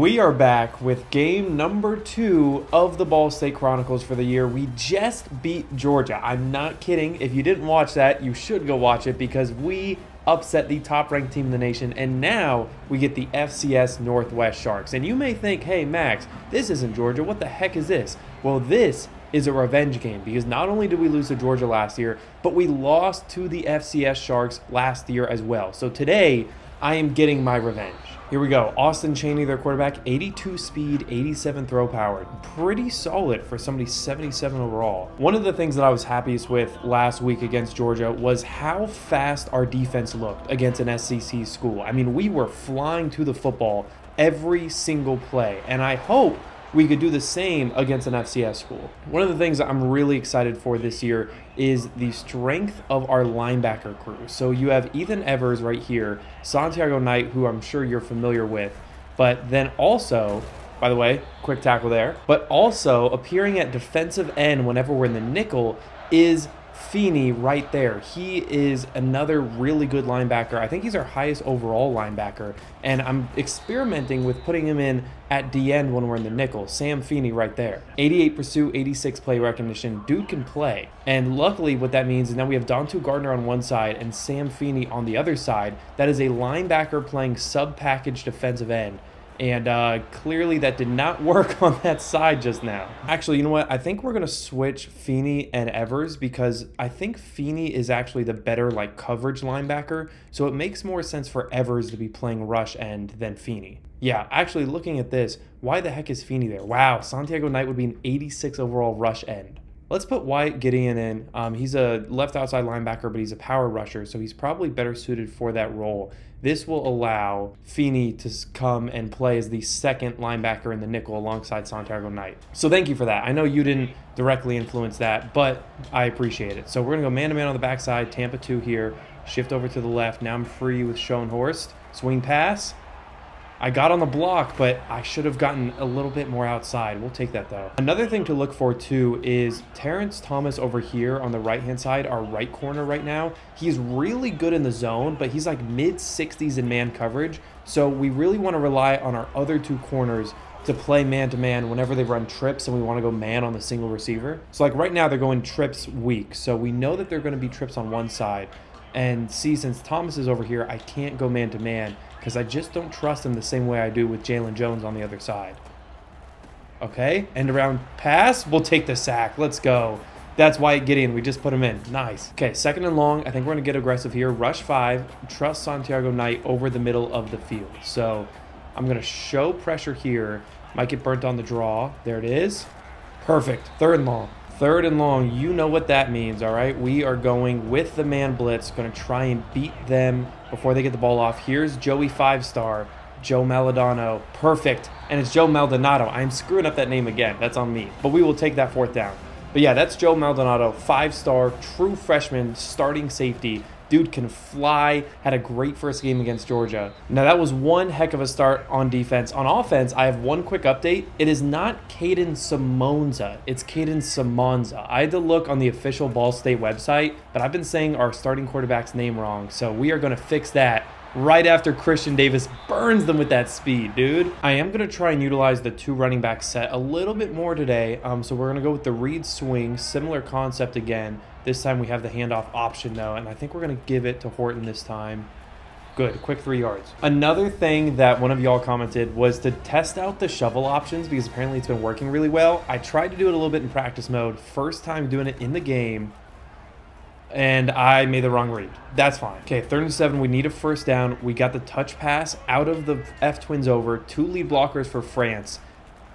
We are back with game number 2 of the Ball State Chronicles for the year. We just beat Georgia. I'm not kidding. If you didn't watch that, you should go watch it because we upset the top-ranked team in the nation, and now we get the FCS Northwest Sharks. And you may think, hey, Max, this isn't Georgia. What the heck is this? Well, this is a revenge game because not only did we lose to Georgia last year, but we lost to the FCS Sharks last year as well. So today, I am getting my revenge. Here we go. Austin Chaney, their quarterback, 82 speed, 87 throw power. Pretty solid for somebody 77 overall. One of the things that I was happiest with last week against Georgia was how fast our defense looked against an SEC school. I mean, we were flying to the football every single play, and I hope we could do the same against an FCS school. One of the things I'm really excited for this year is the strength of our linebacker crew. So you have Ethan Evers right here, Santiago Knight, who I'm sure you're familiar with, but then also, by the way, quick tackle there, but also appearing at defensive end whenever we're in the nickel is Feeney right there. He is another really good linebacker. I think he's our highest overall linebacker, and I'm experimenting with putting him in at D end when we're in the nickel. Sam Feeney right there. 88 pursuit, 86 play recognition. Dude can play. And luckily what that means is now we have Dontu Gardner on one side and Sam Feeney on the other side. That is a linebacker playing sub-package defensive end. And clearly that did not work on that side just now. Actually, you know what? I think we're going to switch Feeney and Evers because I think Feeney is actually the better coverage linebacker. So it makes more sense for Evers to be playing rush end than Feeney. Yeah, actually looking at this, why the heck is Feeney there? Wow, Santiago Knight would be an 86 overall rush end. Let's put Wyatt Gideon in. He's a left outside linebacker, but he's a power rusher, so he's probably better suited for that role. This will allow Feeney to come and play as the second linebacker in the nickel alongside Santiago Knight. So thank you for that. I know you didn't directly influence that, but I appreciate it. So we're going to go man-to-man on the backside, Tampa 2 here, shift over to the left. Now I'm free with Schoenhorst. Swing pass. I got on the block, but I should have gotten a little bit more outside. We'll take that, though. Another thing to look for, too, is Terrence Thomas over here on the right-hand side, our right corner right now. He's really good in the zone, but he's like mid-60s in man coverage. So we really want to rely on our other two corners to play man-to-man whenever they run trips and we want to go man on the single receiver. So right now they're going trips weak. So we know that they're going to be trips on one side. And see, since Thomas is over here, I can't go man-to-man because I just don't trust him the same way I do with Jalen Jones on the other side. Okay, end around pass. We'll take the sack. Let's go. That's Wyatt Gideon. We just put him in. Nice. Okay, second and long. I think we're going to get aggressive here. Rush 5. Trust Santiago Knight over the middle of the field. So I'm going to show pressure here. Might get burnt on the draw. There it is. Perfect. Third and long. Third and long, you know what that means, all right? We are going with the man blitz, going to try and beat them before they get the ball off. Here's Joey 5-star, Joe Maladano. Perfect. And it's Joe Maldonado. I'm screwing up that name again. That's on me. But we will take that fourth down. But yeah, that's Joe Maldonado, 5-star, true freshman, starting safety. Dude can fly, had a great first game against Georgia. Now that was one heck of a start on defense. On offense, I have one quick update. It is not Caden Simonza, it's Caden Simonza. I had to look on the official Ball State website, but I've been saying our starting quarterback's name wrong. So we are gonna fix that right after Christian Davis burns them with that speed, dude. I am going to try and utilize the 2 running back set a little bit more today. So we're going to go with the read swing, similar concept again. This time we have the handoff option though, and I think we're going to give it to Horton this time. Good, quick 3 yards. Another thing that one of y'all commented was to test out the shovel options because apparently it's been working really well. I tried to do it a little bit in practice mode. First time doing it in the game, and I made the wrong read. That's fine. Okay, 3rd and 7, we need a first down. We got the touch pass out of the F-Twins over. 2 lead blockers for France.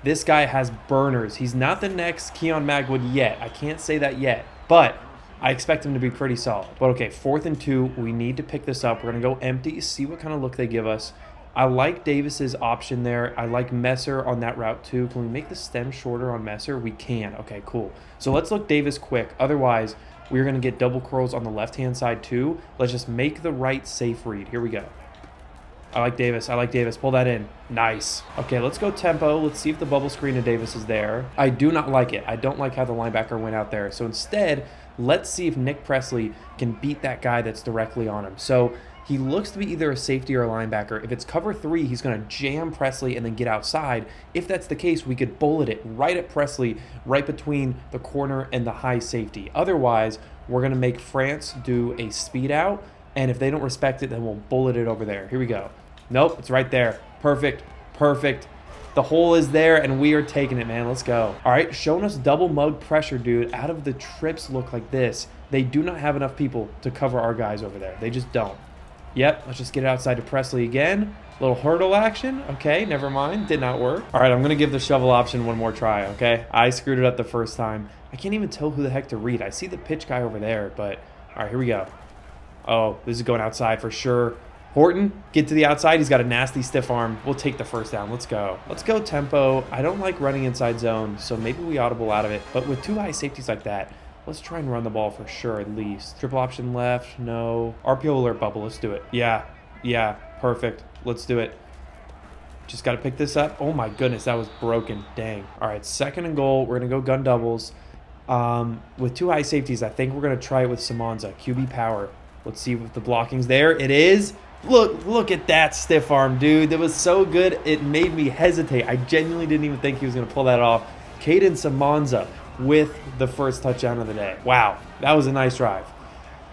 This guy has burners. He's not the next Keon Magwood yet. I can't say that yet, but I expect him to be pretty solid. But okay, 4th and 2, we need to pick this up. We're going to go empty, see what kind of look they give us. I like Davis's option there. I like Messer on that route too. Can we make the stem shorter on Messer? We can. Okay, cool. So let's look Davis quick. Otherwise, we're going to get double curls on the left-hand side too. Let's just make the right safe read. Here we go. I like Davis. I like Davis. Pull that in. Nice. Okay, let's go tempo. Let's see if the bubble screen of Davis is there. I do not like it. I don't like how the linebacker went out there. So instead, let's see if Nick Presley can beat that guy that's directly on him. So He looks to be either a safety or a linebacker. If it's cover 3, he's going to jam Presley and then get outside. If that's the case, we could bullet it right at Presley, right between the corner and the high safety. Otherwise, we're going to make France do a speed out, and if they don't respect it, then we'll bullet it over there. Here we go. Nope, it's right there. Perfect, perfect. The hole is there, and we are taking it, man. Let's go. All right, showing us double mug pressure, dude. Out of the trips look like this. They do not have enough people to cover our guys over there. They just don't. Yep, let's just get it outside to Presley again. Little hurdle action. Okay, never mind. Did not work. All right, I'm going to give the shovel option one more try, okay? I screwed it up the first time. I can't even tell who the heck to read. I see the pitch guy over there, but all right, here we go. Oh, this is going outside for sure. Horton, get to the outside. He's got a nasty stiff arm. We'll take the first down. Let's go. Let's go tempo. I don't like running inside zone, so maybe we audible out of it. But with 2 high safeties like that, let's try and run the ball for sure at least. Triple option left. No. RPO alert bubble. Let's do it. Yeah. Perfect. Let's do it. Just got to pick this up. Oh my goodness, that was broken. Dang. All right, 2nd and goal. We're going to go gun doubles. With 2 high safeties, I think we're going to try it with Samanza. QB power. Let's see if the blocking's there. It is. Look at that stiff arm, dude. That was so good. It made me hesitate. I genuinely didn't even think he was going to pull that off. Caden Samanza with the first touchdown of the day. Wow, that was a nice drive.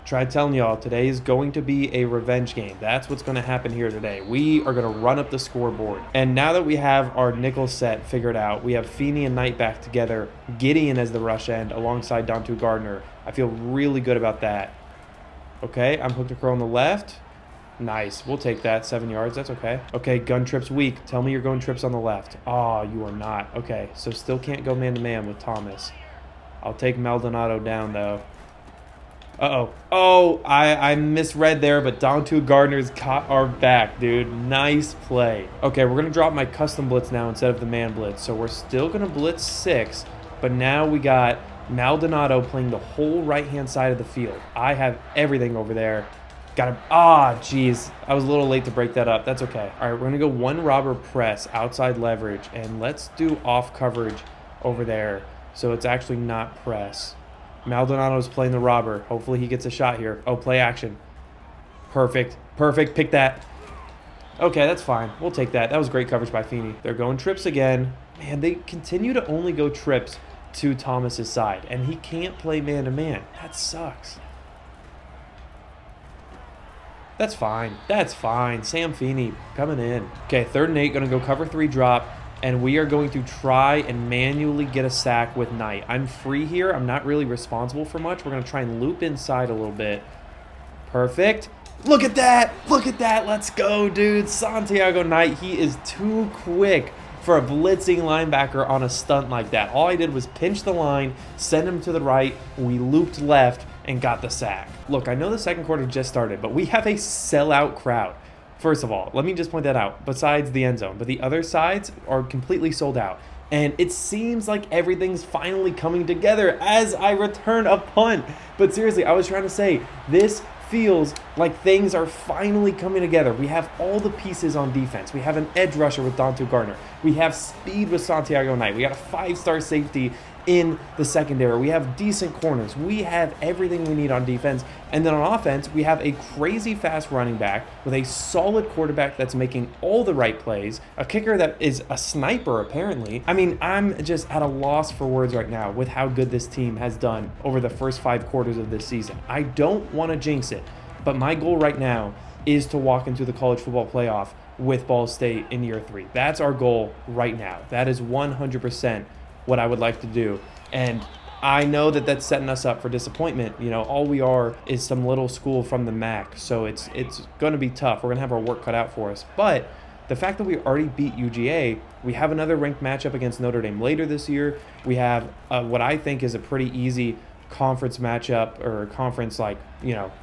Tried telling y'all, today is going to be a revenge game. That's what's going to happen here today. We are going to run up the scoreboard. And now that we have our nickel set figured out, we have Feeney and Knight back together, Gideon as the rush end alongside Dontu Gardner. I feel really good about that. Okay, I'm hooked a crow on the left. Nice. We'll take that. 7 yards. That's okay. Okay, gun trips weak. Tell me you're going trips on the left. Oh, you are not. Okay, so still can't go man-to-man with Thomas. I'll take Maldonado down, though. Uh-oh. Oh, I misread there, but Dontu Gardner's caught our back, dude. Nice play. Okay, we're going to drop my custom blitz now instead of the man blitz. So we're still going to blitz 6, but now we got Maldonado playing the whole right-hand side of the field. I have everything over there. Got him. Ah, jeez. I was a little late to break that up. That's okay. All right, we're going to go 1 robber press, outside leverage, and let's do off coverage over there so it's actually not press. Maldonado's playing the robber. Hopefully he gets a shot here. Oh, play action. Perfect. Perfect. Pick that. Okay, that's fine. We'll take that. That was great coverage by Feeney. They're going trips again. Man, they continue to only go trips to Thomas's side, and he can't play man-to-man. That sucks. That's fine. That's fine. Sam Feeney coming in. Okay, 3rd and 8, going to go cover 3 drop, and we are going to try and manually get a sack with Knight. I'm free here. I'm not really responsible for much. We're going to try and loop inside a little bit. Perfect. Look at that. Look at that. Let's go, dude. Santiago Knight, he is too quick for a blitzing linebacker on a stunt like that. All I did was pinch the line, send him to the right, we looped left, and got the sack. Look, I know the 2nd quarter just started, but we have a sellout crowd. First of all, let me just point that out, besides the end zone. But the other sides are completely sold out. And it seems like everything's finally coming together as I return a punt. But seriously, I was trying to say, this feels like things are finally coming together. We have all the pieces on defense. We have an edge rusher with Dontu Gardner. We have speed with Santiago Knight. We got a 5-star safety in the secondary. We have decent corners. We have everything we need on defense. And then on offense, we have a crazy fast running back with a solid quarterback that's making all the right plays, a kicker that is a sniper, apparently. I mean, I'm just at a loss for words right now with how good this team has done over the first 5 quarters of this season. I don't want to jinx it, but my goal right now is to walk into the college football playoff with Ball State in year 3. That's our goal right now. That is 100% what I would like to do. And I know that that's setting us up for disappointment. You know, all we are is some little school from the MAC. So it's going to be tough. We're going to have our work cut out for us. But the fact that we already beat UGA, we have another ranked matchup against Notre Dame later this year. We have what I think is a pretty easy conference matchup or conference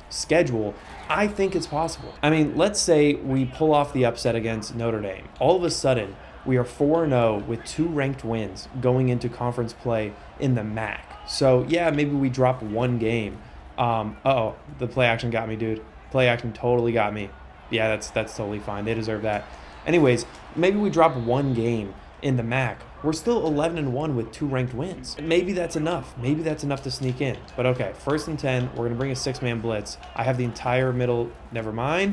schedule. I think it's possible. I mean, let's say we pull off the upset against Notre Dame. All of a sudden, we are 4-0 with 2 ranked wins going into conference play in the MAC. So, yeah, maybe we drop 1 game. Uh-oh, the play action got me, dude. Play action totally got me. Yeah, that's totally fine. They deserve that. Anyways, maybe we drop 1 game in the MAC. We're still 11-1 with 2 ranked wins. Maybe that's enough. Maybe that's enough to sneak in. But okay, 1st and 10. We're going to bring a 6-man blitz. I have the entire middle. Never mind.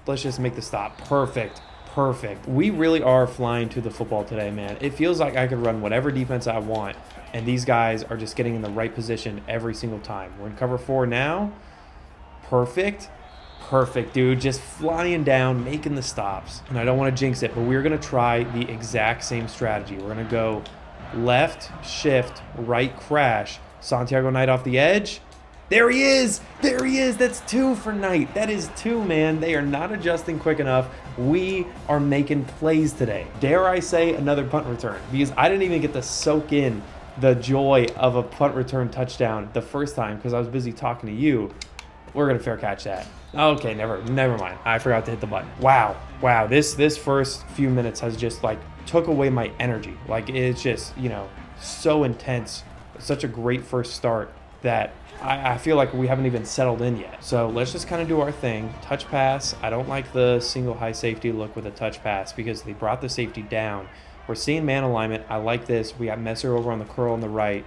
Let's just make the stop. Perfect. Perfect. We really are flying to the football today, man. It feels like I could run whatever defense I want, and these guys are just getting in the right position every single time. We're in cover 4 now. Perfect. Perfect, dude. Just flying down, making the stops. And I don't want to jinx it, but we're going to try the exact same strategy. We're going to go left, shift, right, crash. Santiago Knight off the edge. There he is. There he is. That's 2 for Knight. That is 2, man. They are not adjusting quick enough. We are making plays today. Dare I say another punt return? Because I didn't even get to soak in the joy of a punt return touchdown the first time because I was busy talking to you. We're going to fair catch that. Okay, never mind. I forgot to hit the button. Wow. This first few minutes has just like took away my energy. Like it's just, so intense. Such a great first start that I feel like we haven't even settled in yet. So let's just kind of do our thing. Touch pass. I don't like the single high safety look with a touch pass because they brought the safety down. We're seeing man alignment. I like this. We got Messer over on the curl on the right.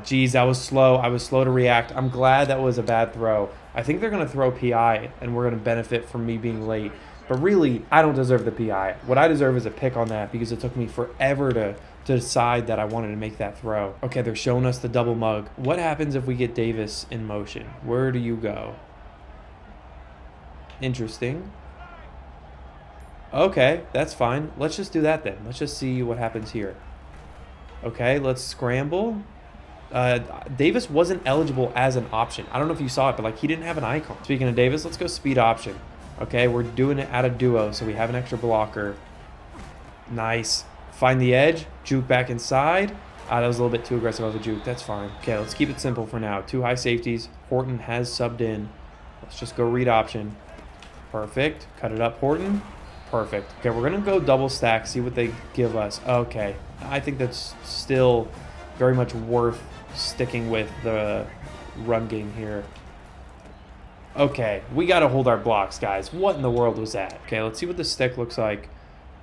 Geez, that was slow. I was slow to react. I'm glad that was a bad throw. I think they're going to throw PI, and we're going to benefit from me being late. But really, I don't deserve the PI. What I deserve is a pick on that because it took me forever to decide that I wanted to make that throw. Okay, they're showing us the double mug. What happens if we get Davis in motion? Where do you go? Interesting. Okay, that's fine. Let's just do that then. Let's just see what happens here. Okay, let's scramble. Davis wasn't eligible as an option. I don't know if you saw it, but like he didn't have an icon. Speaking of Davis, let's go speed option. Okay, we're doing it out of duo, so we have an extra blocker. Nice. Find the edge, juke back inside. That was a little bit too aggressive of a juke. That's fine. Okay, let's keep it simple for now. 2 high safeties. Horton has subbed in. Let's just go read option. Perfect. Cut it up, Horton. Perfect. Okay, we're going to go double stack, see what they give us. Okay, I think that's still very much worth sticking with the run game here. Okay, we got to hold our blocks, guys. What in the world was that? Okay, let's see what the stick looks like.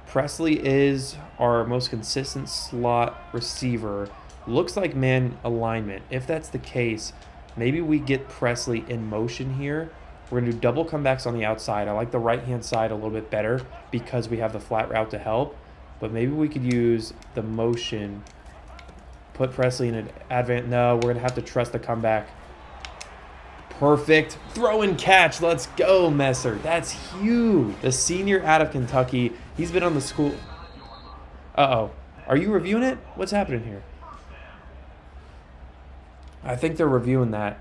Presley is our most consistent slot receiver. Looks like man alignment. If that's the case, maybe we get Presley in motion here. We're going to do double comebacks on the outside. I like the right-hand side a little bit better because we have the flat route to help. But maybe we could use the motion. Put Presley in an advance. No, we're going to have to trust the comeback. Perfect. Throw and catch. Let's go, Messer. That's huge. The senior out of Kentucky. He's been on the school. Uh-oh. Are you reviewing it? What's happening here? I think they're reviewing that.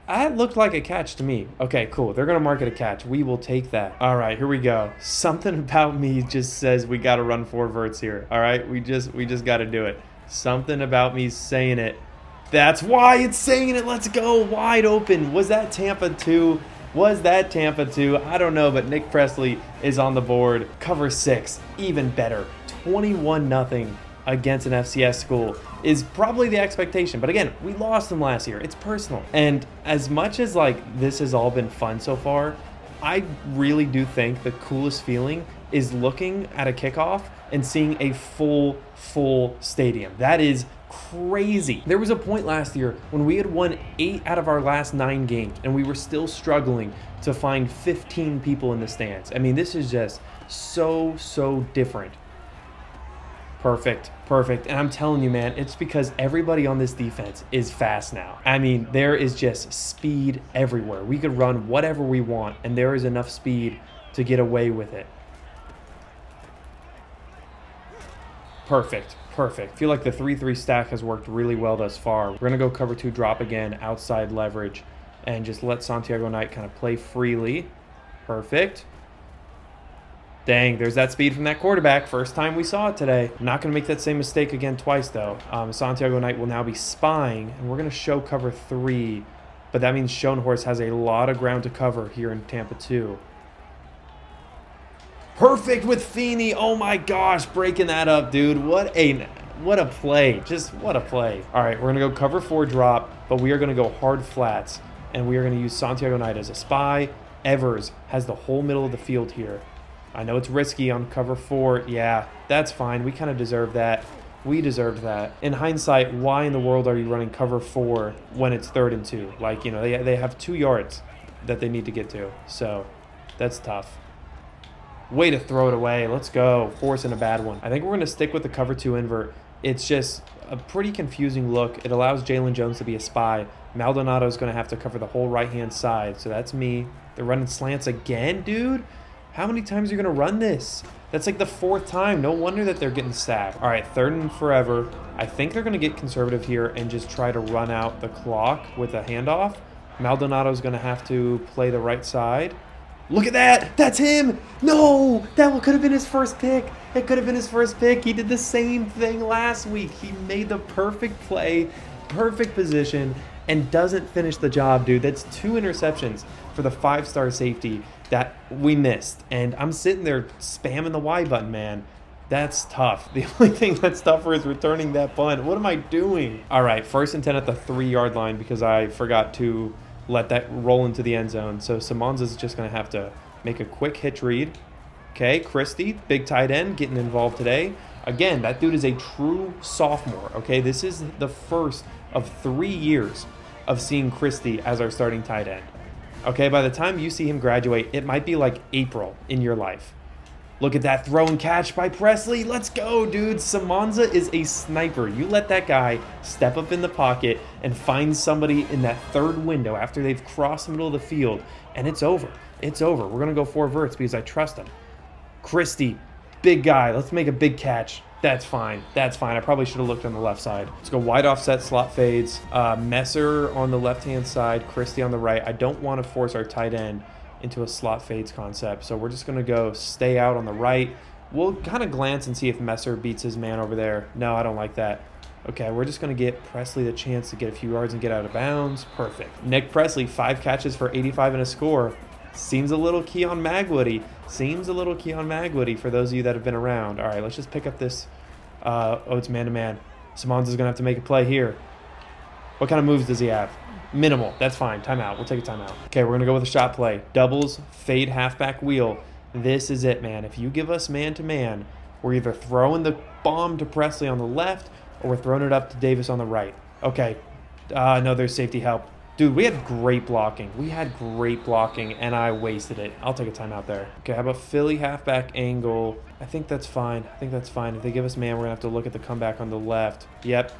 That looked like a catch to me. Okay, cool. They're going to mark it a catch. We will take that. All right, here we go. Something about me just says we got to run 4 verts here. All right, we just got to do it. Something about me saying it. That's why it's saying it. Let's go. Wide open. Was that Tampa 2? Was that Tampa 2? I don't know, but Nick Presley is on the board. Cover 6. Even better. 21-0 against an FCS school is probably the expectation. But again, we lost them last year. It's personal. And as much as like this has all been fun so far, I really do think the coolest feeling is looking at a kickoff and seeing a full stadium. That is crazy. There was a point last year when we had won 8 out of our last 9 games and we were still struggling to find 15 people in the stands. I mean, this is just so different. Perfect. And I'm telling you, man, it's because everybody on this defense is fast now. I mean, there is just speed everywhere. We could run whatever we want, and there is enough speed to get away with it. Perfect. I feel like the 3-3 stack has worked really well thus far. We're going to go cover 2 drop again, outside leverage, and just let Santiago Knight kind of play freely. Perfect. Dang, there's that speed from that quarterback. First time we saw it today. I'm not going to make that same mistake again twice, though. Santiago Knight will now be spying, and we're going to show cover 3. But that means Schoenhorst has a lot of ground to cover here in Tampa 2. Perfect with Feeney. Oh, my gosh. Breaking that up, dude. What a play. Just what a play. All right, we're going to go cover 4 drop, but we are going to go hard flats, and we are going to use Santiago Knight as a spy. Evers has the whole middle of the field here. I know it's risky on cover 4. Yeah, that's fine. We kind of deserve that. We deserved that. In hindsight, why in the world are you running cover 4 when it's 3rd and 2? Like, you know, they have 2 yards that they need to get to. So that's tough. Way to throw it away. Let's go. Forcing a bad one. I think we're going to stick with the cover 2 invert. It's just a pretty confusing look. It allows Jalen Jones to be a spy. Maldonado's going to have to cover the whole right-hand side. So that's me. They're running slants again, dude. How many times are you going to run this? That's like the 4th time. No wonder that they're getting sacked. All right, 3rd and forever. I think they're going to get conservative here and just try to run out the clock with a handoff. Maldonado's going to have to play the right side. Look at that. That's him. No, that could have been his first pick. It could have been his first pick. He did the same thing last week. He made the perfect play, perfect position, and doesn't finish the job, dude. That's 2 interceptions for the 5-star safety that we missed. And I'm sitting there spamming the Y button, man. That's tough. The only thing that's tougher is returning that punt. What am I doing? All right, 1st and 10 at the 3-yard line because I forgot to let that roll into the end zone. So Simonza's just going to have to make a quick hitch read. Okay, Christie, big tight end, getting involved today. Again, that dude is a true sophomore, okay? This is the first of 3 years of seeing Christie as our starting tight end. Okay, by the time you see him graduate, it might be like April in your life. Look at that throw and catch by Presley. Let's go, dude. Simonza is a sniper. You let that guy step up in the pocket and find somebody in that 3rd window after they've crossed the middle of the field, and it's over. It's over. We're going to go 4 verts because I trust him. Christie, big guy. Let's make a big catch. That's fine. That's fine. I probably should have looked on the left side. Let's go wide offset slot fades. Messer on the left-hand side, Christie on the right. I don't want to force our tight end into a slot fades concept. So we're just going to go stay out on the right. We'll kind of glance and see if Messer beats his man over there. No, I don't like that. Okay, we're just going to get Presley the chance to get a few yards and get out of bounds. Perfect. Nick Presley, 5 catches for 85 and a score. Seems a little Keon Magwoody. Seems a little Keon Magwoody for those of you that have been around. All right, let's just pick up this. It's man-to-man. Simonza's going to have to make a play here. What kind of moves does he have? Minimal. That's fine. Timeout. We'll take a timeout. Okay, we're going to go with a shot play. Doubles, fade, halfback wheel. This is it, man. If you give us man-to-man, we're either throwing the bomb to Presley on the left or we're throwing it up to Davis on the right. Okay. No, there's safety help. Dude, we had great blocking. We had great blocking, and I wasted it. I'll take a timeout there. Okay, how about Philly halfback angle? I think that's fine. I think that's fine. If they give us man, we're going to have to look at the comeback on the left. Yep.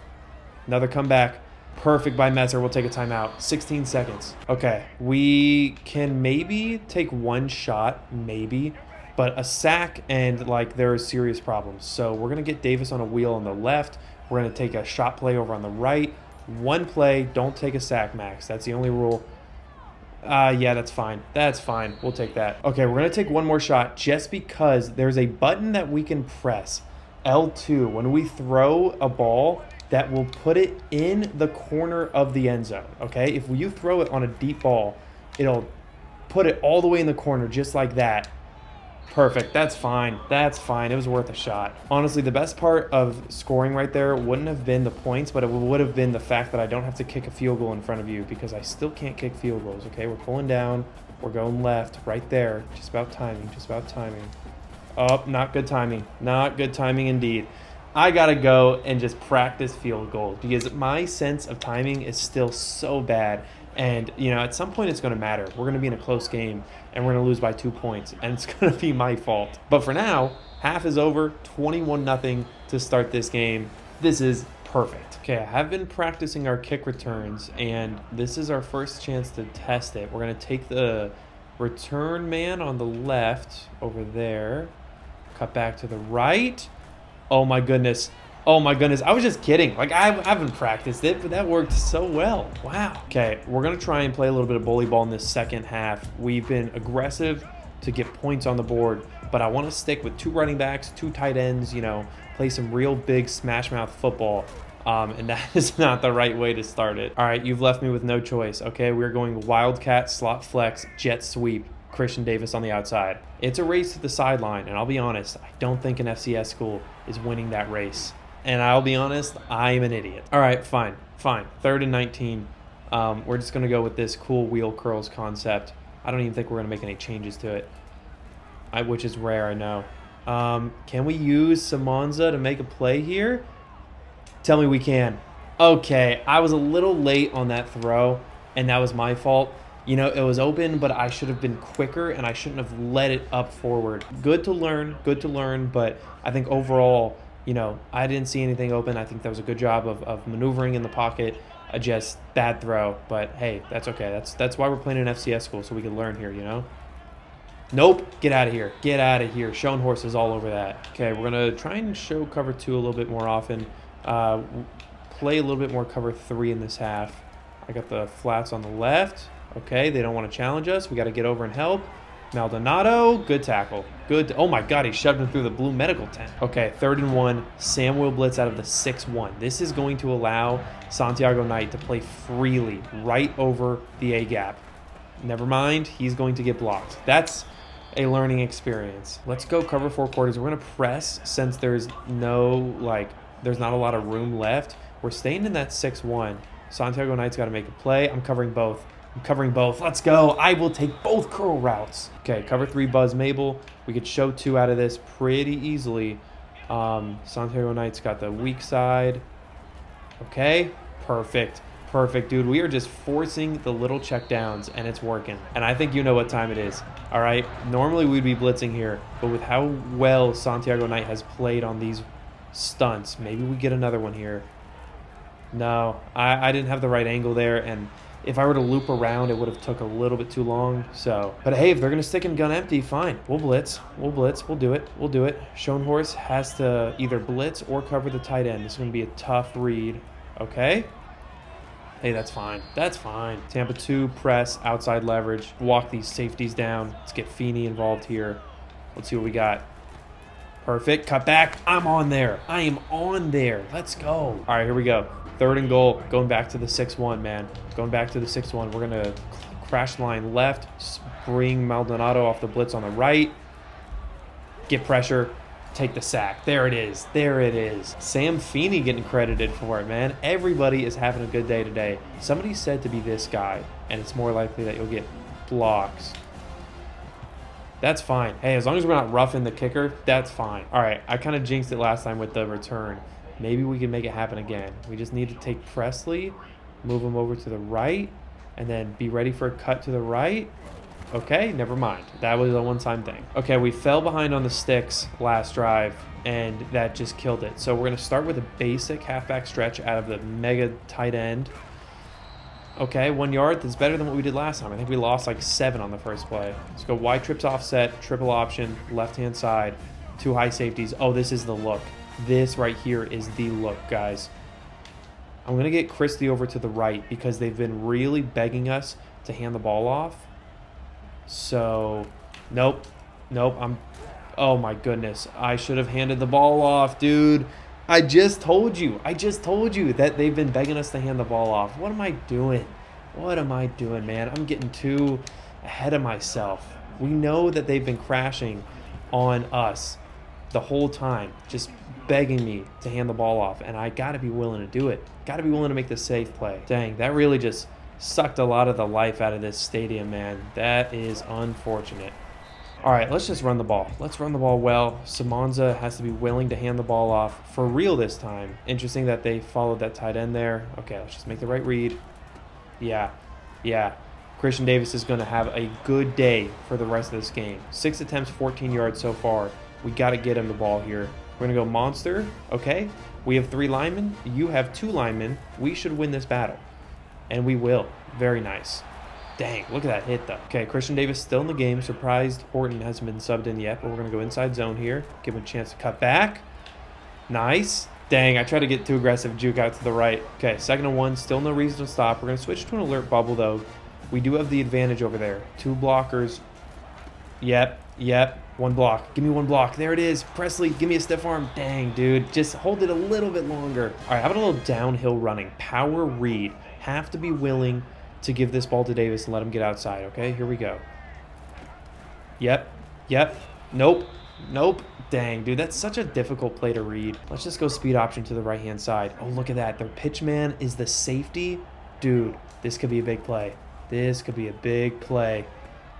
Another comeback. Perfect by Messer. We'll take a timeout. 16 seconds. Okay, we can maybe take 1 shot, maybe, but a sack and, like, there are serious problems. So we're going to get Davis on a wheel on the left. We're going to take a shot play over on the right. 1 play, don't take a sack, Max. That's the only rule. Yeah, that's fine. That's fine. We'll take that. Okay, we're going to take 1 more shot just because there's a button that we can press, L2, when we throw a ball that will put it in the corner of the end zone, okay? If you throw it on a deep ball, it'll put it all the way in the corner just like that. Perfect. That's fine. That's fine. It was worth a shot. Honestly, the best part of scoring right there wouldn't have been the points, but it would have been the fact that I don't have to kick a field goal in front of you because I still can't kick field goals, okay? We're pulling down. We're going left right there. Just about timing. Just about timing. Oh, not good timing. Not good timing indeed. I got to go and just practice field goals because my sense of timing is still so bad. And, you know, at some point it's going to matter. We're going to be in a close game and we're going to lose by 2 points. And it's going to be my fault. But for now, half is over. 21-0 to start this game. This is perfect. Okay, I have been practicing our kick returns. And this is our first chance to test it. We're going to take the return man on the left over there. Cut back to the right. Oh, my goodness. Oh, my goodness. I was just kidding. Like, I haven't practiced it, but that worked so well. Wow. Okay, we're going to try and play a little bit of bully ball in this second half. We've been aggressive to get points on the board, but I want to stick with 2 running backs, 2 tight ends, you know, play some real big smash mouth football. And that is not the right way to start it. All right, you've left me with no choice. Okay, we're going Wildcat, slot flex, jet sweep. Christian Davis on the outside. It's a race to the sideline, and I'll be honest, I don't think an FCS school is winning that race. And I'll be honest, I'm an idiot. All right, fine. 3rd and 19. We're just going to go with this cool wheel curls concept. I don't even think we're going to make any changes to it. which is rare, I know. Can we use Simonza to make a play here? Tell me we can. Okay, I was a little late on that throw, and that was my fault. You know, it was open, but I should have been quicker, and I shouldn't have let it up forward. Good to learn, but I think overall, you know, I didn't see anything open. I think that was a good job of maneuvering in the pocket. Just bad throw, but hey, that's okay. That's why we're playing in FCS school, so we can learn here, you know? Nope, get out of here. Get out of here. Shown horses all over that. Okay, we're going to try and show cover 2 a little bit more often. Play a little bit more cover 3 in this half. I got the flats on the left. Okay, they don't want to challenge us. We got to get over and help. Maldonado, good tackle. Good. Oh my God, he shoved him through the blue medical tent. Okay, 3rd and 1. Sam will blitz out of the 6-1. This is going to allow Santiago Knight to play freely right over the A gap. Never mind, he's going to get blocked. That's a learning experience. Let's go cover 4 quarters. We're going to press since there's there's not a lot of room left. We're staying in that 6-1. Santiago Knight's got to make a play. I'm covering both. Let's go. I will take both curl routes. Okay, cover 3 Buzz Mabel. We could show 2 out of this pretty easily. Santiago Knight's got the weak side. Okay, perfect, dude. We are just forcing the little check downs, and it's working. And I think you know what time it is. All right, normally we'd be blitzing here, but with how well Santiago Knight has played on these stunts, maybe we get another one here. No, I didn't have the right angle there, and if I were to loop around, it would have took a little bit too long. So, but hey, if they're going to stick in gun empty, fine. We'll blitz. We'll do it. Shown horse has to either blitz or cover the tight end. This is going to be a tough read. Okay. Hey, that's fine. Tampa 2, press, outside leverage. Walk these safeties down. Let's get Feeney involved here. Let's see what we got. Perfect. Cut back. I'm on there. I am on there. Let's go. All right, here we go. 3rd and goal. Going back to the 6-1, man. Going back to the 6-1. We're going to crash line left. Bring Maldonado off the blitz on the right. Get pressure. Take the sack. There it is. Sam Feeney getting credited for it, man. Everybody is having a good day today. Somebody said to be this guy, and it's more likely that you'll get blocks. That's fine. Hey, as long as we're not roughing the kicker, that's fine. All right, I kind of jinxed it last time with the return. Maybe we can make it happen again. We just need to take Presley, move him over to the right, and then be ready for a cut to the right. Okay, never mind. That was a one-time thing. Okay, we fell behind on the sticks last drive, and that just killed it. So we're going to start with a basic halfback stretch out of the mega tight end. Okay, 1 yard. That's better than what we did last time. I think we lost like 7 on the first play. Let's go wide trips offset, triple option, left-hand side, 2 high safeties. Oh, this is the look. This right here is the look, guys. I'm going to get Christie over to the right because they've been really begging us to hand the ball off. So, nope. Oh my goodness. I should have handed the ball off, dude. I just told you that they've been begging us to hand the ball off. What am I doing, man? I'm getting too ahead of myself. We know that they've been crashing on us the whole time, just begging me to hand the ball off, and I got to be willing to do it. Got to be willing to make the safe play. Dang, that really just sucked a lot of the life out of this stadium, man. That is unfortunate. All right, let's just run the ball. Let's run the ball well. Simonza has to be willing to hand the ball off for real this time. Interesting that they followed that tight end there. Okay, let's just make the right read. Yeah. Christian Davis is going to have a good day for the rest of this game. 6 attempts, 14 yards so far. We got to get him the ball here. We're going to go monster. Okay, we have 3 linemen. You have 2 linemen. We should win this battle. And we will. Very nice. Dang, look at that hit, though. Okay, Christian Davis still in the game. Surprised Horton hasn't been subbed in yet, but we're going to go inside zone here. Give him a chance to cut back. Nice. Dang, I tried to get too aggressive. Juke out to the right. Okay, 2nd and 1. Still no reason to stop. We're going to switch to an alert bubble, though. We do have the advantage over there. 2 blockers. Yep. 1 block. Give me 1 block. There it is. Presley, give me a stiff arm. Dang, dude. Just hold it a little bit longer. All right, how about a little downhill running? Power read. Have to be willing to give this ball to Davis and let him get outside, okay? Here we go. Yep. Nope. Dang, dude, that's such a difficult play to read. Let's just go speed option to the right-hand side. Oh, look at that. Their pitch man is the safety. Dude, this could be a big play.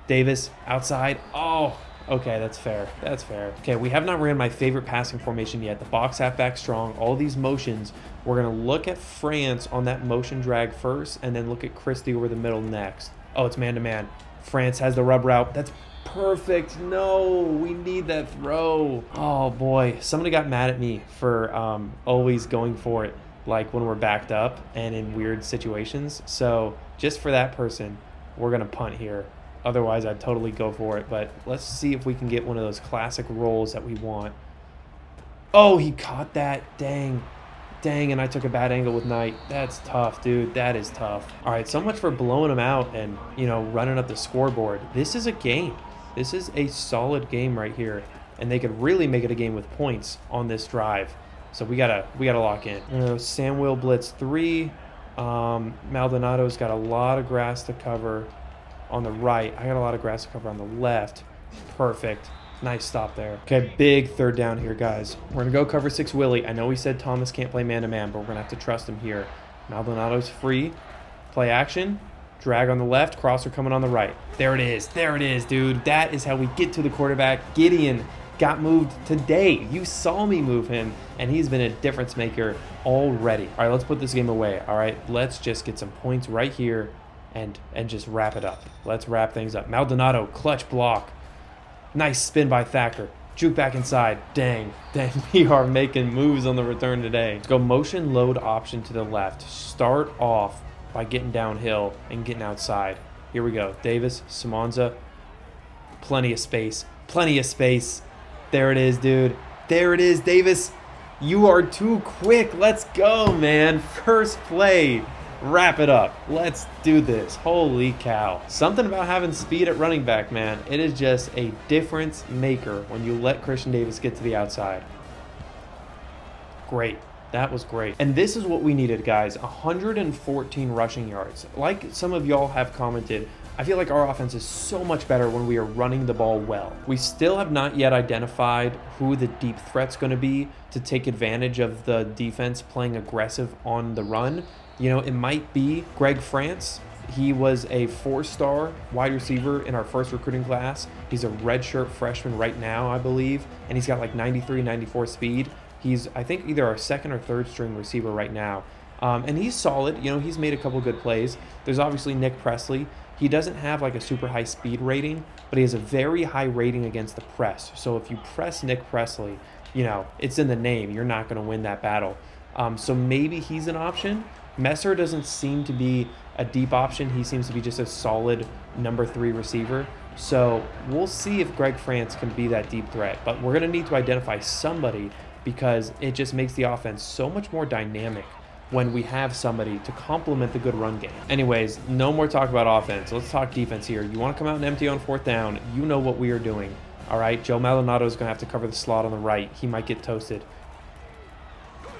Davis, outside. Oh, Okay, that's fair. That's fair. Okay, we have not ran my favorite passing formation yet. The box halfback strong, all these motions. We're going to look at France on that motion drag first and then look at Christie over the middle next. Oh, it's man-to-man. France has the rub route. That's perfect. No, we need that throw. Oh, boy. Somebody got mad at me for always going for it, like when we're backed up and in weird situations. So just for that person, we're going to punt here. Otherwise, I'd totally go for it. But let's see if we can get one of those classic rolls that we want. Oh, he caught that. Dang. Dang, and I took a bad angle with Knight. That's tough, dude. That is tough. All right, so much for blowing them out and, you know, running up the scoreboard. This is a game. This is a solid game right here. And they could really make it a game with points on this drive. So we gotta lock in. Samuel blitz 3. Maldonado's got a lot of grass to cover on the right. I got a lot of grass to cover on the left. Perfect. Nice stop there. Okay, big third down here, guys. We're going to go cover 6 Willie. I know we said Thomas can't play man-to-man, but we're going to have to trust him here. Maldonado's free. Play action. Drag on the left. Crosser coming on the right. There it is. There it is, dude. That is how we get to the quarterback. Gideon got moved today. You saw me move him, and he's been a difference maker already. All right, let's put this game away. All right, let's just get some points right here and just wrap it up. Let's wrap things up. Maldonado, clutch block. Nice spin by Thacker. Juke back inside. Dang, we are making moves on the return today. Let's go motion load option to the left. Start off by getting downhill and getting outside. Here we go. Davis, Simonza. Plenty of space. Plenty of space. There it is, dude. There it is, Davis. You are too quick. Let's go, man. First play. Wrap it up. Let's do this. Holy cow. Something about having speed at running back, man. It is just a difference maker when you let Christian Davis get to the outside. Great. That was great. And this is what we needed, guys. 114 rushing yards. Like some of y'all have commented, I feel like our offense is so much better when we are running the ball well. We still have not yet identified who the deep threat's going to be to take advantage of the defense playing aggressive on the run. You know, it might be Greg France. He was a 4-star wide receiver in our first recruiting class. He's a redshirt freshman right now, I believe, and he's got like 93, 94 speed. He's, I think, either our second or third string receiver right now. And he's solid. You know, he's made a couple good plays. There's obviously Nick Presley. He doesn't have like a super high speed rating, but he has a very high rating against the press. So if you press Nick Presley, you know, it's in the name. You're not going to win that battle. So maybe he's an option. Messer doesn't seem to be a deep option. He seems to be just a solid number 3 receiver. So we'll see if Greg France can be that deep threat. But we're going to need to identify somebody because it just makes the offense so much more dynamic when we have somebody to complement the good run game. Anyways, no more talk about offense. Let's talk defense here. You want to come out and empty on 4th down. You know what we are doing. All right, Joe Maldonado is going to have to cover the slot on the right. He might get toasted.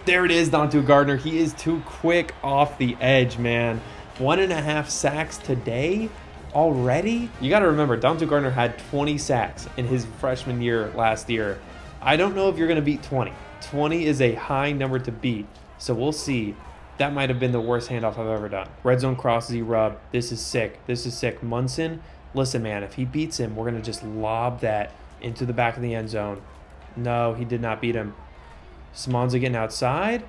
There it is, Dontu Gardner. He is too quick off the edge, man. 1.5 sacks today already? You got to remember, Dontu Gardner had 20 sacks in his freshman year last year. I don't know if you're going to beat 20. 20 is a high number to beat, so we'll see. That might have been the worst handoff I've ever done. Red zone cross Z-rub. This is sick. This is sick. Munson, listen, man, if he beats him, we're going to just lob that into the back of the end zone. No, he did not beat him. Simonza getting outside.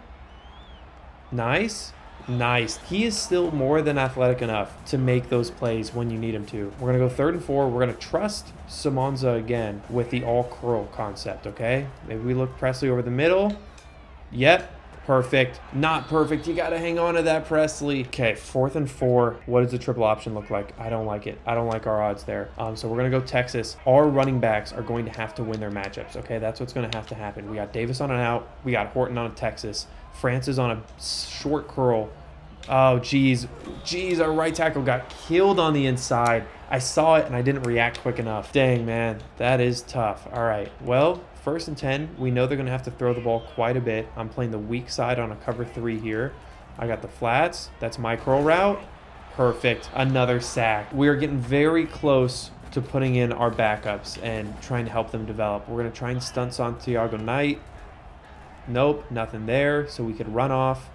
Nice. Nice. He is still more than athletic enough to make those plays when you need him to. We're going to go 3rd and 4. We're going to trust Simonza again with the all-curl concept, okay? Maybe we look Presley over the middle. Yep. Perfect. Not perfect. You got to hang on to that, Presley. Okay, 4th and 4. What does the triple option look like? I don't like it. I don't like our odds there. So we're going to go Texas. Our running backs are going to have to win their matchups, okay? That's what's going to have to happen. We got Davis on an out. We got Horton on a Texas. France is on a short curl. Oh, geez. Geez, our right tackle got killed on the inside. I saw it, and I didn't react quick enough. Dang, man. That is tough. All right. Well, 1st and 10. We know they're going to have to throw the ball quite a bit. I'm playing the weak side on a cover 3 here. I got the flats. That's my curl route. Perfect. Another sack. We are getting very close to putting in our backups and trying to help them develop. We're going to try and stunt Santiago Knight. Nope, nothing there, so we could run off.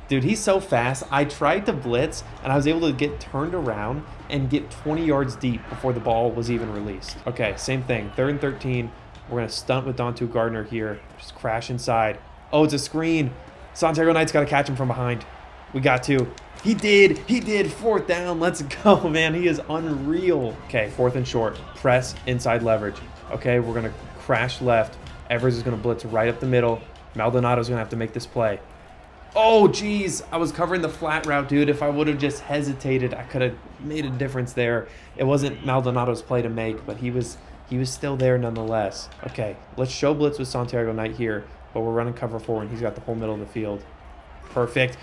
Dude, he's so fast. I tried to blitz, and I was able to get turned around and get 20 yards deep before the ball was even released. Okay, same thing. 3rd and 13. We're going to stunt with Dontu Gardner here. Just crash inside. Oh, it's a screen. Santiago Knight's got to catch him from behind. We got to. He did. 4th down. Let's go, man. He is unreal. Okay, 4th and short. Press, inside leverage. Okay, we're going to crash left. Evers is going to blitz right up the middle. Maldonado's going to have to make this play. Oh, geez. I was covering the flat route, dude. If I would have just hesitated, I could have made a difference there. It wasn't Maldonado's play to make, but he was still there nonetheless. Okay, let's show blitz with Santiago Knight here, but we're running cover 4, and he's got the whole middle of the field. Perfect.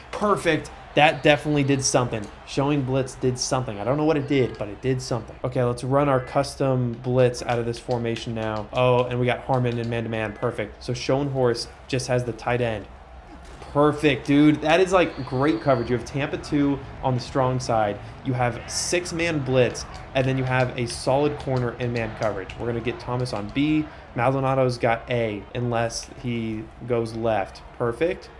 That definitely did something. Showing blitz did something. I don't know what it did, but it did something. Okay, let's run our custom blitz out of this formation now. Oh, and we got Harmon in man-to-man. Perfect. So Schoenhorst just has the tight end. Perfect, dude. That is like great coverage. You have Tampa 2 on the strong side. You have 6-man blitz, and then you have a solid corner in man coverage. We're going to get Thomas on B. Maldonado's got A, unless he goes left. Perfect.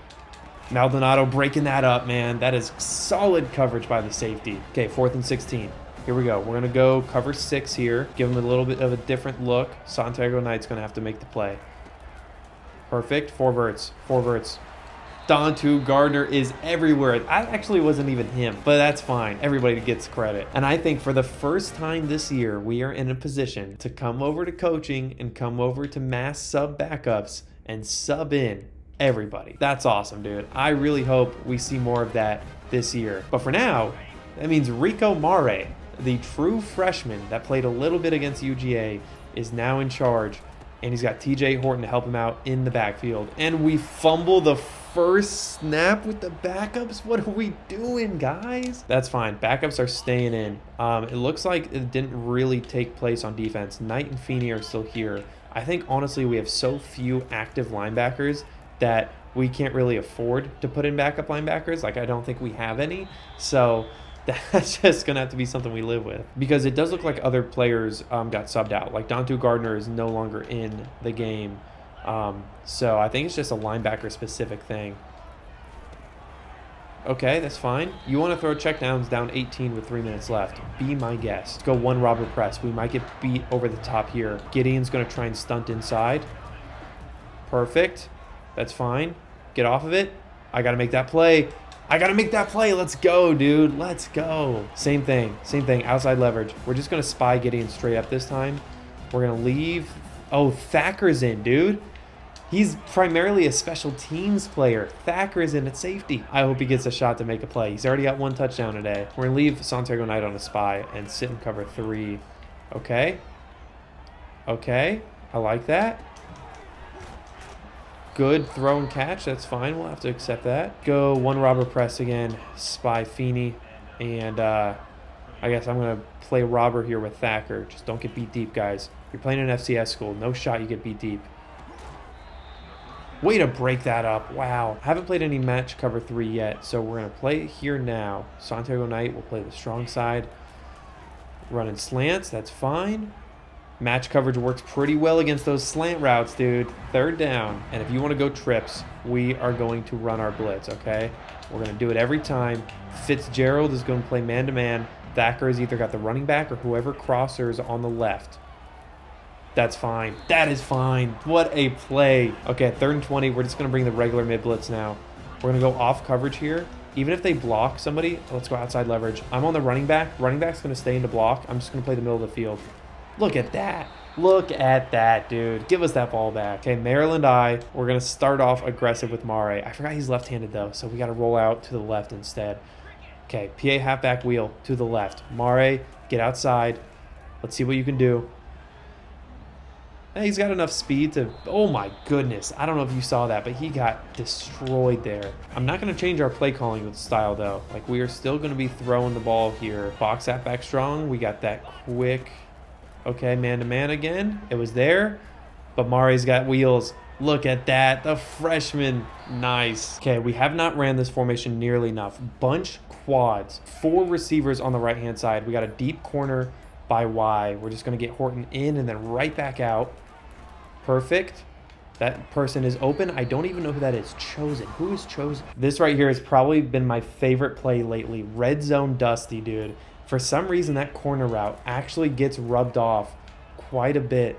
Maldonado breaking that up, man. That is solid coverage by the safety. Okay, 4th and 16. Here we go. We're going to go cover 6 here. Give him a little bit of a different look. Santiago Knight's going to have to make the play. Perfect. 4 verts. Dontu Gardner is everywhere. That actually wasn't even him, but that's fine. Everybody gets credit. And I think for the first time this year, we are in a position to come over to coaching and come over to mass sub backups and sub in everybody. That's awesome, dude. I really hope we see more of that this year. But for now, that means Rico Mare, the true freshman that played a little bit against UGA, is now in charge. And he's got TJ Horton to help him out in the backfield. And we fumble the first snap with the backups. What are we doing, guys? That's fine. Backups are staying in. It looks like it didn't really take place on defense. Knight and Feeney are still here. I think, honestly, we have so few active linebackers that we can't really afford to put in backup linebackers. Like, I don't think we have any. So that's just going to have to be something we live with. Because it does look like other players got subbed out. Like, Dontu Gardner is no longer in the game. So I think it's just a linebacker-specific thing. Okay, that's fine. You want to throw checkdowns down 18 with 3 minutes left. Be my guest. Let's go 1 robber press. We might get beat over the top here. Gideon's going to try and stunt inside. Perfect. That's fine. Get off of it. I got to make that play. Let's go, dude. Let's go. Same thing. Outside leverage. We're just going to spy Gideon straight up this time. We're going to leave. Oh, Thacker's in, dude. He's primarily a special teams player. Thacker is in at safety. I hope he gets a shot to make a play. He's already got 1 touchdown today. We're going to leave Santiago Knight on a spy and sit in cover 3. Okay. I like that. Good throw and catch. That's fine. We'll have to accept that. Go 1 robber press again. Spy Feeney. And I guess I'm going to play robber here with Thacker. Just don't get beat deep, guys. You're playing an FCS school. No shot you get beat deep. Way to break that up. Wow. I haven't played any match cover 3 yet, so we're going to play it here now. Santiago Knight will play the strong side. Running slants. That's fine. Match coverage works pretty well against those slant routes, dude. 3rd down. And if you want to go trips, we are going to run our blitz, okay? We're going to do it every time. Fitzgerald is going to play man-to-man. Thacker has either got the running back or whoever crossers on the left. That's fine. That is fine. What a play. Okay, 3rd and 20. We're just going to bring the regular mid-blitz now. We're going to go off coverage here. Even if they block somebody, let's go outside leverage. I'm on the running back. Running back's going to stay into block. I'm just going to play the middle of the field. Look at that. Look at that, dude. Give us that ball back. Okay, Maryland we're going to start off aggressive with Mare. I forgot he's left-handed, though, so we got to roll out to the left instead. Okay, PA halfback wheel to the left. Mare, get outside. Let's see what you can do. He's got enough speed to... Oh, my goodness. I don't know if you saw that, but he got destroyed there. I'm not going to change our play calling style, though. Like, we are still going to be throwing the ball here. Box halfback strong. We got that quick... Okay, man-to-man again. It was there, but Mare's got wheels. Look at that. The freshman. Nice. Okay, we have not ran this formation nearly enough. Bunch quads. 4 receivers on the right-hand side. We got a deep corner by Y. We're just going to get Horton in and then right back out. Perfect. That person is open. I don't even know who that is. Chosen. Who is Chosen? This right here has probably been my favorite play lately. Red zone Dusty, dude. For some reason, that corner route actually gets rubbed off quite a bit.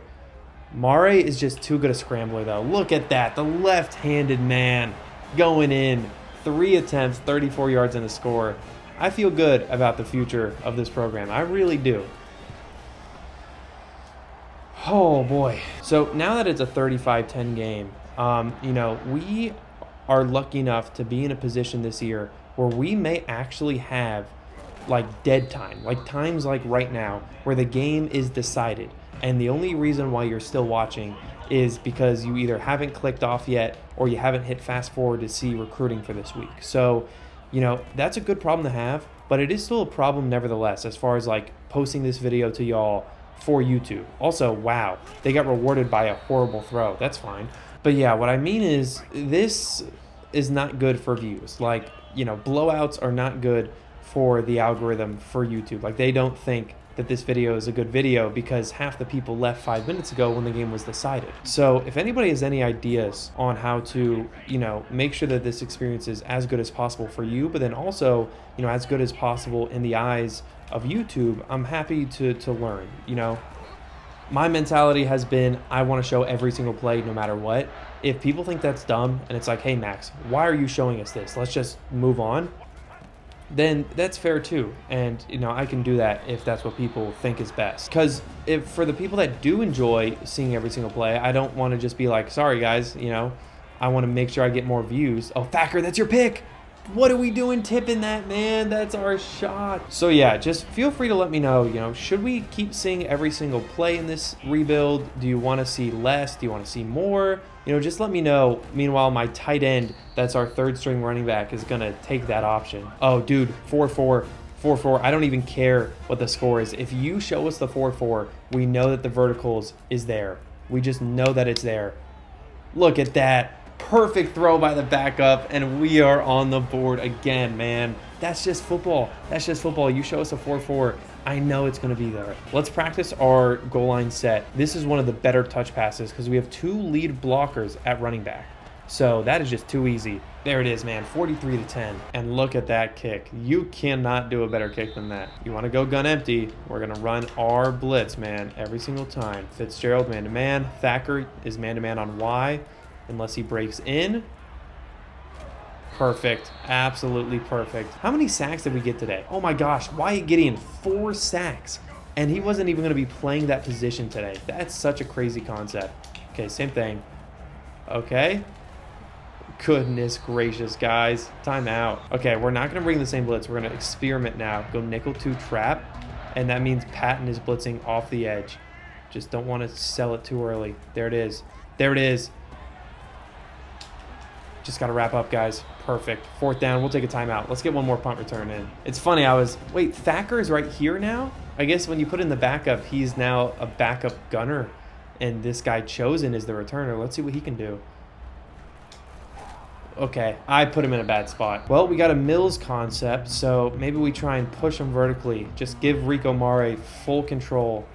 Mare is just too good a scrambler, though. Look at that. The left-handed man going in. 3 attempts, 34 yards and a score. I feel good about the future of this program. I really do. Oh, boy. So now that it's a 35-10 game, we are lucky enough to be in a position this year where we may actually have, like, dead time. Like, times like right now where the game is decided. And the only reason why you're still watching is because you either haven't clicked off yet or you haven't hit fast forward to see recruiting for this week. So, that's a good problem to have, but it is still a problem nevertheless as far as, like, posting this video to y'all for YouTube. Also, wow, they got rewarded by a horrible throw. That's fine. But yeah, what I mean is this is not good for views. Like, blowouts are not good for the algorithm for YouTube. Like, they don't think that this video is a good video because half the people left 5 minutes ago when the game was decided. So if anybody has any ideas on how to, make sure that this experience is as good as possible for you, but then also, as good as possible in the eyes of YouTube, I'm happy to learn. My mentality has been, I want to show every single play no matter what. If people think that's dumb and it's like, hey Max, why are you showing us this? Let's just move on. Then that's fair too. And, I can do that if that's what people think is best. Because if for the people that do enjoy seeing every single play, I don't want to just be like, sorry guys, I want to make sure I get more views. Oh, Thacker, that's your pick. What are we doing tipping that, man? That's our shot. So yeah, just feel free to let me know, should we keep seeing every single play in this rebuild? Do you want to see less? Do you want to see more? Just let me know. Meanwhile, my tight end, that's our third string running back, is going to take that option. Oh, dude, 4-4. 4-4. I don't even care what the score is. If you show us the 4-4, we know that the verticals is there. We just know that it's there. Look at that. Perfect throw by the backup, and we are on the board again, man. That's just football. That's just football. You show us a 4-4, I know it's going to be there. Let's practice our goal line set. This is one of the better touch passes because we have 2 lead blockers at running back. So that is just too easy. There it is, man, 43-10. And look at that kick. You cannot do a better kick than that. You want to go gun empty, we're going to run our blitz, man, every single time. Fitzgerald man-to-man. Thacker is man-to-man on Y. Unless he breaks in. Perfect. Absolutely perfect. How many sacks did we get today? Oh my gosh. Wyatt Gideon, 4 sacks. And he wasn't even going to be playing that position today. That's such a crazy concept. Okay, same thing. Okay. Goodness gracious, guys. Timeout. Okay, we're not going to bring the same blitz. We're going to experiment now. Go nickel 2 trap. And that means Patton is blitzing off the edge. Just don't want to sell it too early. There it is. There it is. Just got to wrap up, guys. Perfect. 4th down. We'll take a timeout. Let's get one more punt return in. It's funny. Wait, Thacker is right here now? I guess when you put in the backup, he's now a backup gunner. And this guy Chosen is the returner. Let's see what he can do. Okay, I put him in a bad spot. Well, we got a Mills concept, so maybe we try and push him vertically. Just give Rico Mare full control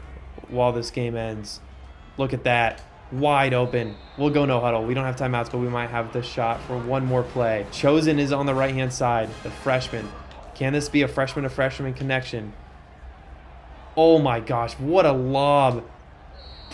while this game ends. Look at that. Wide open. We'll go no huddle. We don't have timeouts, but we might have the shot for one more play. Chosen is on the right-hand side, the freshman. Can this be a freshman-to-freshman connection? Oh my gosh, what a lob.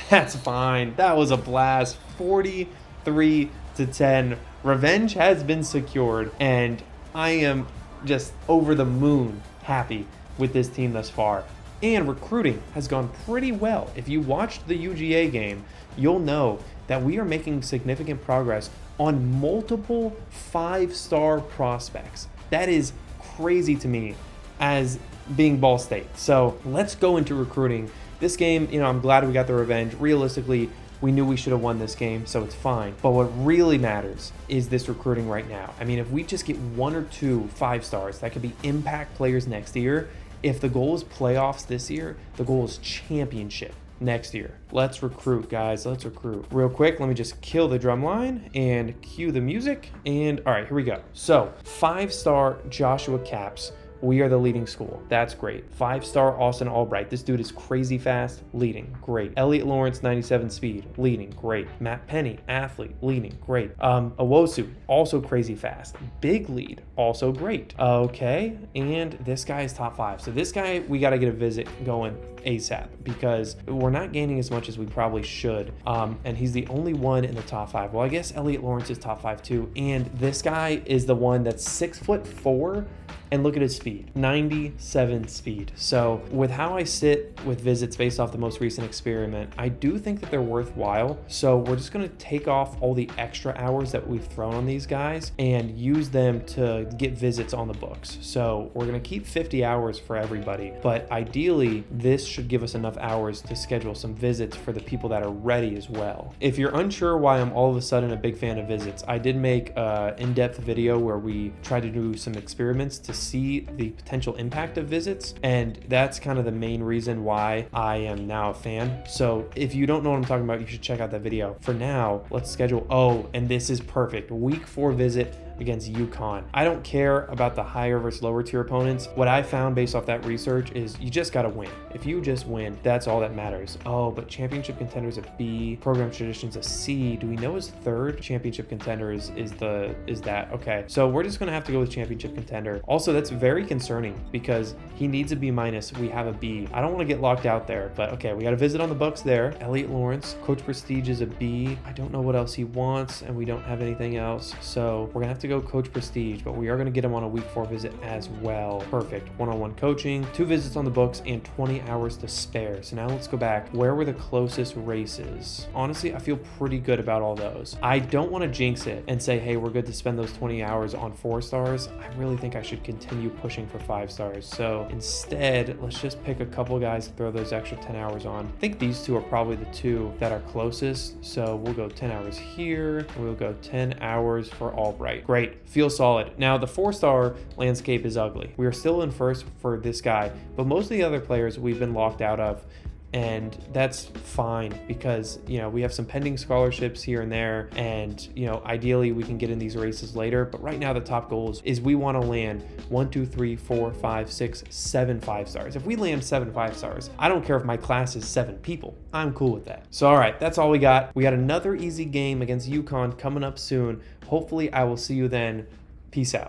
That's fine. That was a blast. 43-10. Revenge has been secured, and I am just over the moon happy with this team thus far. And recruiting has gone pretty well. If you watched the UGA game, you'll know that we are making significant progress on multiple 5-star prospects. That is crazy to me as being Ball State. So let's go into recruiting. This game, I'm glad we got the revenge. Realistically, we knew we should have won this game, so it's fine. But what really matters is this recruiting right now. I mean, if we just get 1 or 2 5-stars, that could be impact players next year. If the goal is playoffs this year, the goal is championship next year. Let's recruit, guys. Let's recruit. Real quick, let me just kill the drum line and cue the music. And all right, here we go. So 5-star Joshua Capps we are the leading school. That's great. 5-star Austin Albright. This dude is crazy fast, leading, great. Elliot Lawrence, 97 speed, leading, great. Matt Penny, athlete, leading, great. Owosu, also crazy fast, big lead, also great. Okay, and this guy is top 5. So this guy, we got to get a visit going ASAP because we're not gaining as much as we probably should. And he's the only one in the top 5. Well, I guess Elliot Lawrence is top 5 too. And this guy is the one that's 6'4", and look at his speed, 97 speed. So with how I sit with visits based off the most recent experiment, I do think that they're worthwhile. So we're just gonna take off all the extra hours that we've thrown on these guys and use them to get visits on the books. So we're gonna keep 50 hours for everybody, but ideally this should give us enough hours to schedule some visits for the people that are ready as well. If you're unsure why I'm all of a sudden a big fan of visits, I did make an in-depth video where we tried to do some experiments to see the potential impact of visits, and that's kind of the main reason why I am now a fan. So if you don't know what I'm talking about, you should check out that video. For now, let's schedule, and this is perfect, week 4 visit against UConn. I don't care about the higher versus lower tier opponents. What I found based off that research is you just gotta win. If you just win, that's all that matters. But championship contenders a B, program traditions a C. Do we know his third championship contender is that? Okay, so we're just gonna have to go with championship contender. Also, that's very concerning because he needs a B minus. We have a B. I don't want to get locked out there, but okay, we got a visit on the books there. Elliot Lawrence, Coach Prestige is a B. I don't know what else he wants, and we don't have anything else, so we're gonna have to go Coach Prestige, but we are going to get him on a week 4 visit as well. Perfect. One-on-one coaching, 2 visits on the books, and 20 hours to spare. So now let's go back. Where were the closest races? Honestly, I feel pretty good about all those. I don't want to jinx it and say, hey, we're good to spend those 20 hours on 4 stars. I really think I should continue pushing for 5 stars. So instead, let's just pick a couple guys to throw those extra 10 hours on. I think these 2 are probably the 2 that are closest. So we'll go 10 hours here, and we'll go 10 hours for Albright. Great. Feel solid. Now the 4-star landscape is ugly. We are still in first for this guy, but most of the other players we've been locked out of, and that's fine because we have some pending scholarships here and there, and ideally we can get in these races later, but right now the top goals is we want to land 1 2 3 4 5 6 7 5-stars. If we land 7 5-stars, I don't care if my class is 7 people, I'm cool with that. So all right, that's all we got another easy game against UConn coming up soon. Hopefully I will see you then. Peace out.